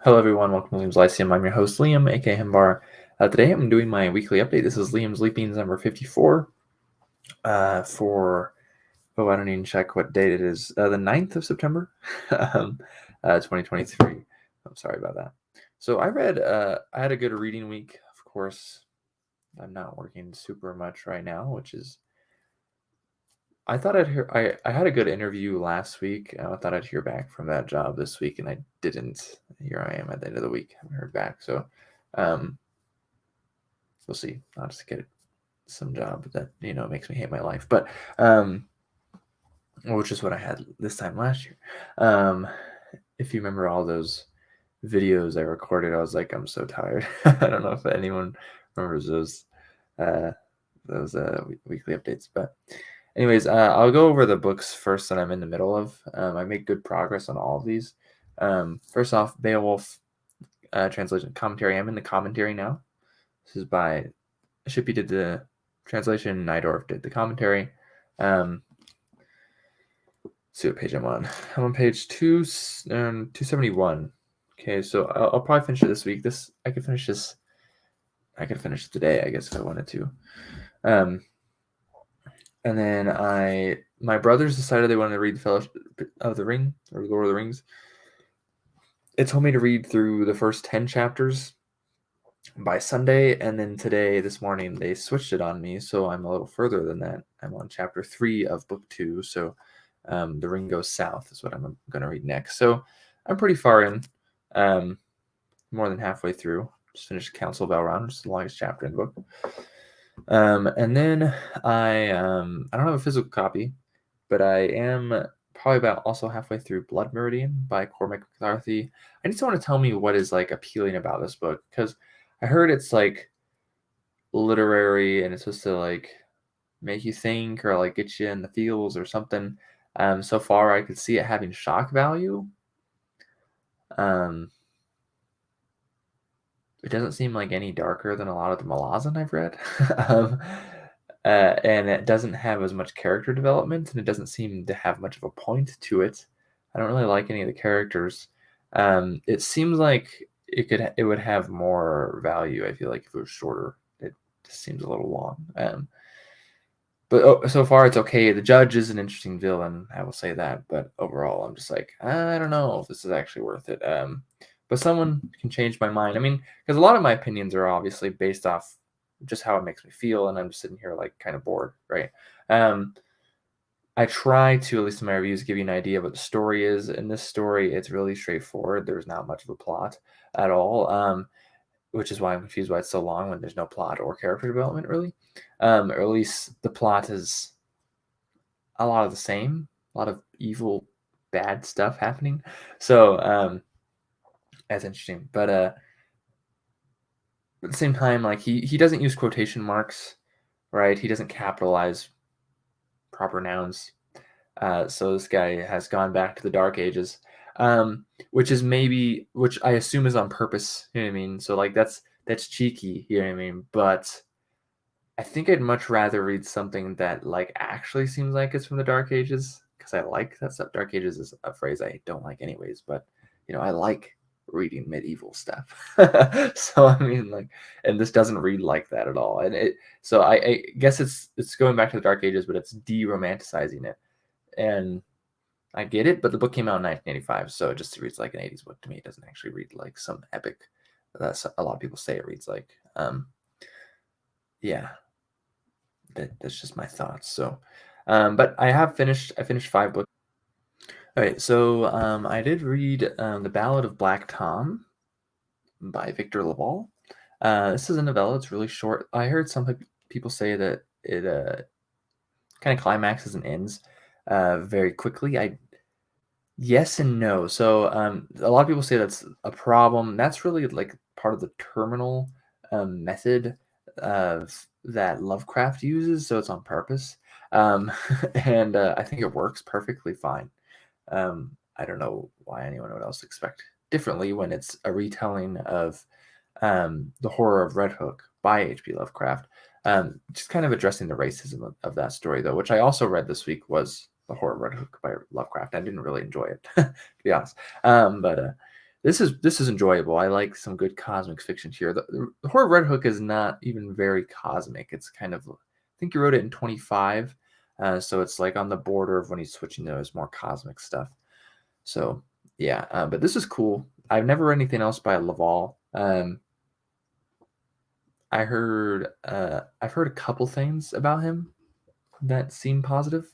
Hello, everyone. Welcome to Liam's Lyceum. I'm your host, Liam, aka Himbar. Today, I'm doing my weekly update. This is Liam's Leapings number 54 for, I don't even check what date it is, the 9th of September, 2023. I'm sorry about that. So I had a good reading week. Of course, I'm not working super much right now, which is, I thought I had a good interview last week. I thought I'd hear back from that job this week, and I didn't. Here I am at the end of the week. I haven't heard back. So, um, we'll see. I'll just get some job that makes me hate my life, but which is what I had this time last year. If you remember all those videos I recorded, I was like, I'm so tired. I don't know if anyone remembers uh, those weekly updates, but anyways, I'll go over the books first that I'm in the middle of. I made good progress on all of these. First off, Beowulf translation commentary. I'm in the commentary now. This is by Shippey did the translation, Nydorf did the commentary. See what page I'm on. I'm on page 271. Okay, so I'll probably finish it this week. I could finish this. I could finish it today, I guess, if I wanted to. And then my brothers decided they wanted to read the Fellowship of the Ring or Lord of the Rings. It told me to read through the first 10 chapters by Sunday, and then this morning, they switched it on me, so I'm a little further than that. I'm on chapter 3 of book 2, so The Ring Goes South is what I'm going to read next. So I'm pretty far in, more than halfway through. Just finished Council of Elrond, which is the longest chapter in the book. And then I don't have a physical copy, but I am probably about also halfway through Blood Meridian by Cormac McCarthy. I just want to tell me what is like appealing about this book, because I heard it's like literary and it's supposed to like make you think or like get you in the feels or something. So far I could see it having shock value. It doesn't seem like any darker than a lot of the Malazan I've read. And it doesn't have as much character development, and it doesn't seem to have much of a point to it. I don't really like any of the characters. It seems like it would have more value. I feel like if it was shorter, it just seems a little long. But so far it's okay. The judge is an interesting villain, I will say that. But overall, I'm just like, I don't know if this is actually worth it. But someone can change my mind. I mean, because a lot of my opinions are obviously based off just how it makes me feel, and I'm just sitting here like kind of bored, right? I try to, at least in my reviews, give you an idea of what the story is. In this story, it's really straightforward. There's not much of a plot at all, which is why I'm confused why it's so long when there's no plot or character development, really. Or at least the plot is a lot of the same, a lot of evil, bad stuff happening. So that's interesting. But at the same time, like he doesn't use quotation marks, right? He doesn't capitalize proper nouns. So this guy has gone back to the Dark Ages, which I assume is on purpose. You know what I mean? So like that's cheeky. You know what I mean? But I think I'd much rather read something that like actually seems like it's from the Dark Ages, because I like that stuff. Dark Ages is a phrase I don't like anyways, but I like reading medieval stuff. So I mean, like, and this doesn't read like that at all. And so I guess it's going back to the Dark Ages, but it's de-romanticizing it. And I get it, but the book came out in 1985, so it just reads like an 80s book to me. It doesn't actually read like some epic that's a lot of people say it reads like. Yeah, that's just my thoughts. So, but I finished 5 books. All right, so I did read The Ballad of Black Tom by Victor Laval. This is a novella. It's really short. I heard some people say that it kind of climaxes and ends very quickly. Yes and no. So a lot of people say that's a problem. That's really like part of the terminal method of that Lovecraft uses. So it's on purpose, and I think it works perfectly fine. I don't know why anyone would else expect differently when it's a retelling of The Horror of Red Hook by H.P. Lovecraft. Just kind of addressing the racism of that story, though, which I also read this week, was The Horror of Red Hook by Lovecraft. I didn't really enjoy it, to be honest. But this is enjoyable. I like some good cosmic fiction here. The Horror of Red Hook is not even very cosmic. It's kind of, I think you wrote it in 25, so it's like on the border of when he's switching to his more cosmic stuff. So yeah, but this is cool. I've never read anything else by Laval. I've heard a couple things about him that seem positive,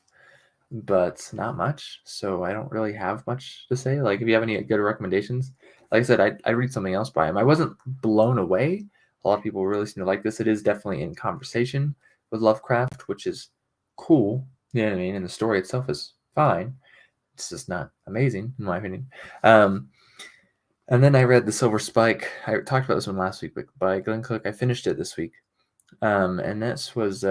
but not much. So I don't really have much to say. Like, if you have any good recommendations, like I said, I read something else by him. I wasn't blown away. A lot of people really seem to like this. It is definitely in conversation with Lovecraft, which is cool. You know what I mean? And the story itself is fine. It's just not amazing, in my opinion. Um, and then I read The Silver Spike. I talked about this one last week, but by Glenn Cook. I finished it this week. And this was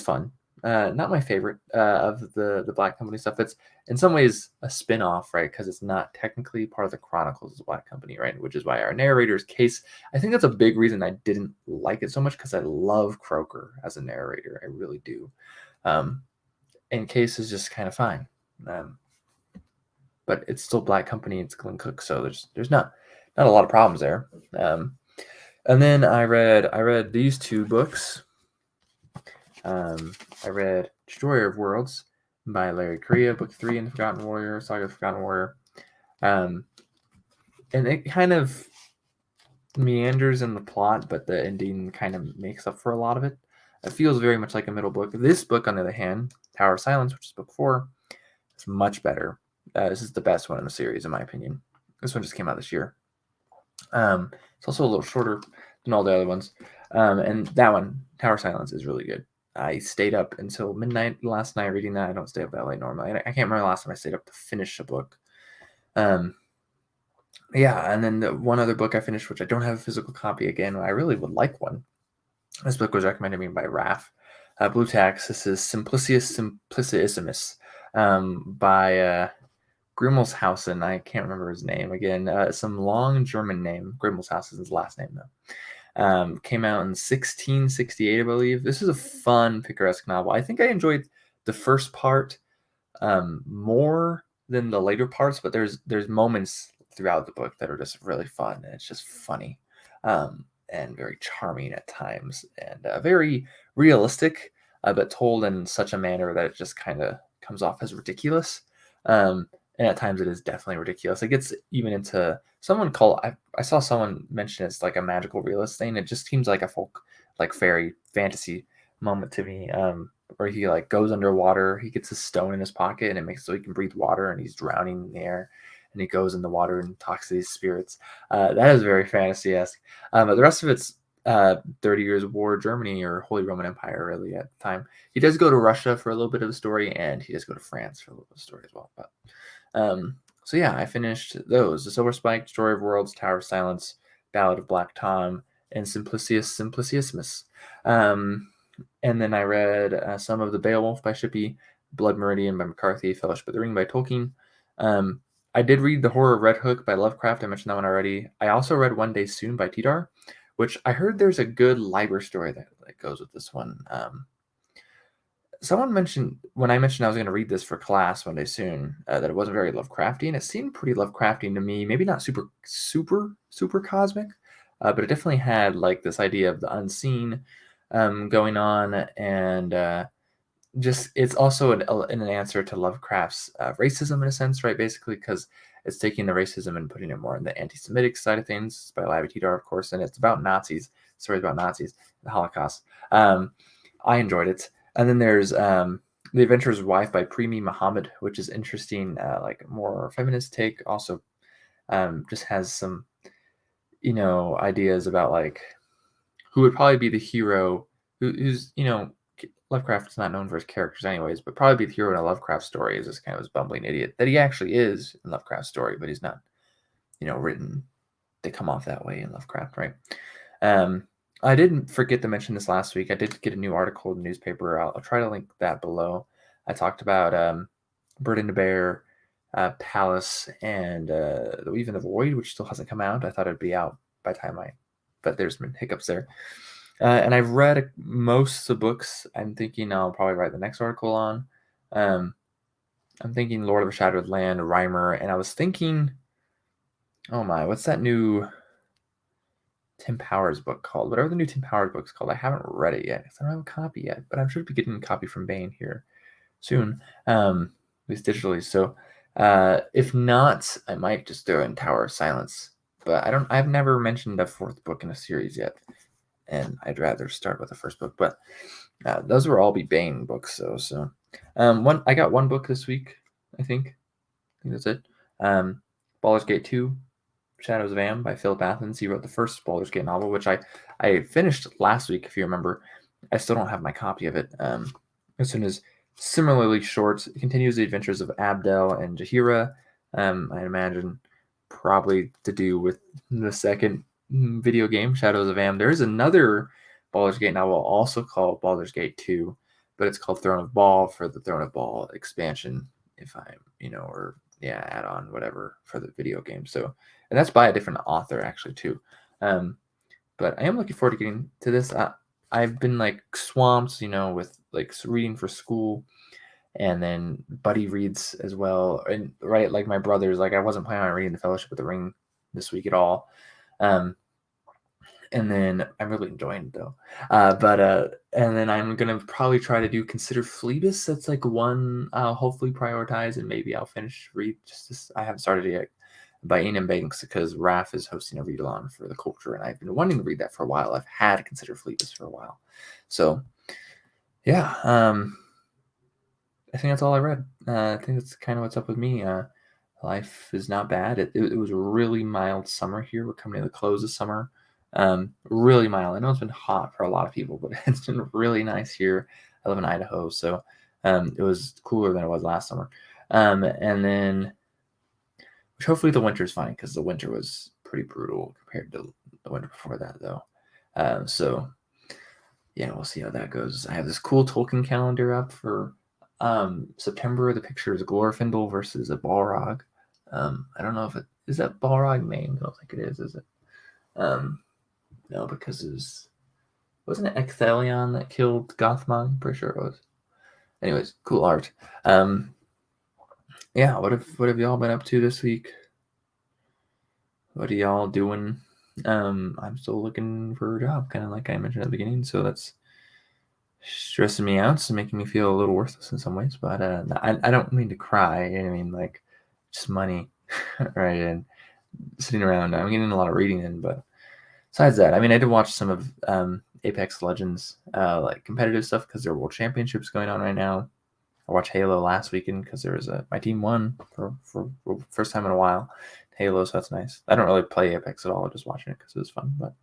fun. Not my favorite of the Black Company stuff. It's in some ways a spin-off, right? Because it's not technically part of the Chronicles of the Black Company, right? Which is why our narrator's Case. I think that's a big reason I didn't like it so much, because I love Croker as a narrator. I really do. And Case is just kind of fine. But it's still Black Company. It's Glenn Cook, so there's not a lot of problems there. And then I read these two books. I read Destroyer of Worlds by Larry Correia, Book 3 in the Forgotten Warrior, Saga of the Forgotten Warrior. And it kind of meanders in the plot, but the ending kind of makes up for a lot of it. It feels very much like a middle book. This book, on the other hand, Tower of Silence, which is book 4, is much better. This is the best one in the series, in my opinion. This one just came out this year. It's also a little shorter than all the other ones. And that one, Tower of Silence, is really good. I stayed up until midnight last night reading that. I don't stay up that late normally. I can't remember the last time I stayed up to finish a book. Yeah, and then the one other book I finished, which I don't have a physical copy again, I really would like one. This book was recommended to me by Raph. Blue Tax. This is Simplicius Simplicissimus by Grimmelshausen. I can't remember his name again. Some long German name. Grimmelshausen is his last name, though. Came out in 1668, I believe. This is a fun, picaresque novel. I think I enjoyed the first part more than the later parts, but there's moments throughout the book that are just really fun, and it's just funny and very charming at times, and very realistic, but told in such a manner that it just kind of comes off as ridiculous. And at times it is definitely ridiculous. It gets even into I saw someone mention it's like a magical realist thing. It just seems like a folk, like fairy fantasy moment to me. Where he like goes underwater, he gets a stone in his pocket and it makes it so he can breathe water, and he's drowning in the air, and he goes in the water and talks to these spirits. That is very fantasy-esque. But the rest of it's 30 Years of War, Germany, or Holy Roman Empire, really, at the time. He does go to Russia for a little bit of the story, and he does go to France for a little bit of the story as well. But so yeah, I finished those: The Silver Spike, Story of Worlds, Tower of Silence, Ballad of Black Tom, and Simplicissimus. And then I read some of The Beowulf by Shippey, Blood Meridian by McCarthy, Fellowship of the Ring by Tolkien. I did read The Horror of Red Hook by Lovecraft. I mentioned that one already. I also read One Day Soon by Tidar, which I heard there's a good Liber story that goes with this one. Someone mentioned, when I mentioned I was going to read this for class One Day Soon, that it wasn't very Lovecraftian. It seemed pretty Lovecraftian to me. Maybe not super cosmic, but it definitely had like this idea of the unseen going on, and just it's also an answer to Lovecraft's racism in a sense, right? Basically, because it's taking the racism and putting it more in the anti-Semitic side of things. It's by Lavie Tidar, of course, and it's about Nazis. Stories about Nazis, the Holocaust. I enjoyed it. And then there's The Adventurer's Wife by Premi Muhammad, which is interesting, like more feminist take. Also, just has some, ideas about like who would probably be the hero, who's Lovecraft is not known for his characters anyways, but probably be the hero in a Lovecraft story is this kind of this bumbling idiot that he actually is in Lovecraft's story, but he's not, written to come off that way in Lovecraft, right? I didn't forget to mention this last week. I did get a new article in the newspaper. I'll try to link that below. I talked about Bird and the Bear, Palace, and The Weave in the Void, which still hasn't come out. I thought it'd be out by the time but there's been hiccups there. And I've read most of the books. I'm thinking I'll probably write the next article on. I'm thinking Lord of a Shattered Land, Reimer, and I was thinking Oh my, what's that new Tim Powers book called? Whatever the new Tim Powers book's called, I haven't read it yet 'cause I don't have a copy yet, but I'm sure to be getting a copy from Bain here soon, at least digitally. So, if not, I might just throw in Tower of Silence. But I've never mentioned a fourth book in a series yet, and I'd rather start with the first book. But those will all be Bain books, though. So, I got one book this week, I think. I think that's it. Baldur's Gate 2, Shadows of Am by Philip Athens. He wrote the first Baldur's Gate novel, which I finished last week, if you remember. I still don't have my copy of it. As soon as similarly short, it continues the adventures of Abdel and Jahira. I imagine probably to do with the second video game, Shadows of Am. There is another Baldur's Gate novel also called Baldur's Gate 2, but it's called Throne of Ball for the Throne of Ball expansion, if I'm, or yeah, add on whatever for the video game. So, and that's by a different author actually too. But I am looking forward to getting to this. I've been like swamped, with like reading for school, and then buddy reads as well. And right, like my brothers, like I wasn't planning on reading the Fellowship of the Ring this week at all. Um, and then I'm really enjoying it though. But and then I'm gonna probably try to do Consider Phoebus. That's like one I'll hopefully prioritize, and maybe I'll finish read. I haven't started it yet, by Ian Banks, because Raph is hosting a read along for the culture, and I've been wanting to read that for a while. I've had Consider Phoebus for a while, so yeah. I think that's all I read. I think that's kind of what's up with me. Life is not bad. It was a really mild summer here. We're coming to the close of summer. Really mild. I know it's been hot for a lot of people, but it's been really nice here. I live in Idaho, so it was cooler than it was last summer. And then, which hopefully the winter's fine, because the winter was pretty brutal compared to the winter before that, though. So yeah, we'll see how that goes. I have this cool Tolkien calendar up for September. The picture is Glorfindel versus a Balrog. I don't know if it is that Balrog named. I don't think it is it? No, because wasn't it Ecthelion that killed Gothmog? I'm pretty sure it was. Anyways, cool art. Yeah, what have y'all been up to this week? What are y'all doing? I'm still looking for a job, kind of like I mentioned at the beginning. So that's stressing me out, so making me feel a little worthless in some ways. But I don't mean to cry. I mean, like, just money, right? And sitting around. I'm getting a lot of reading in, but besides that, I mean, I did watch some of Apex Legends, like competitive stuff, because there are World Championships going on right now. I watched Halo last weekend because there was my team won for first time in a while. Halo, so that's nice. I don't really play Apex at all. I'm just watching it because it was fun. But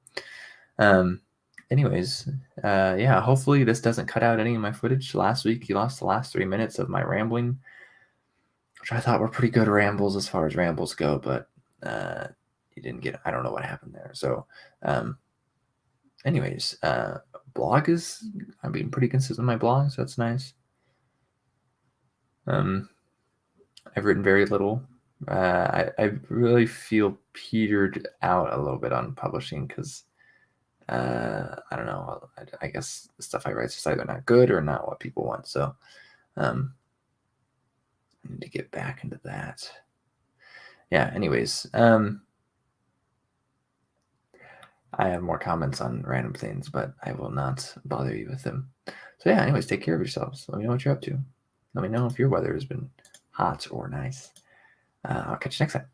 anyways, yeah, hopefully this doesn't cut out any of my footage. Last week, you lost the last 3 minutes of my rambling, which I thought were pretty good rambles as far as rambles go, but you didn't get, I don't know what happened there. So, anyways, I'm being pretty consistent with my blog, so that's nice. I've written very little. I really feel petered out a little bit on publishing because I don't know. I guess the stuff I write is just either not good or not what people want. So I need to get back into that. Yeah. Anyways, I have more comments on random things, but I will not bother you with them. So yeah. Anyways, take care of yourselves. Let me know what you're up to. Let me know if your weather has been hot or nice. I'll catch you next time.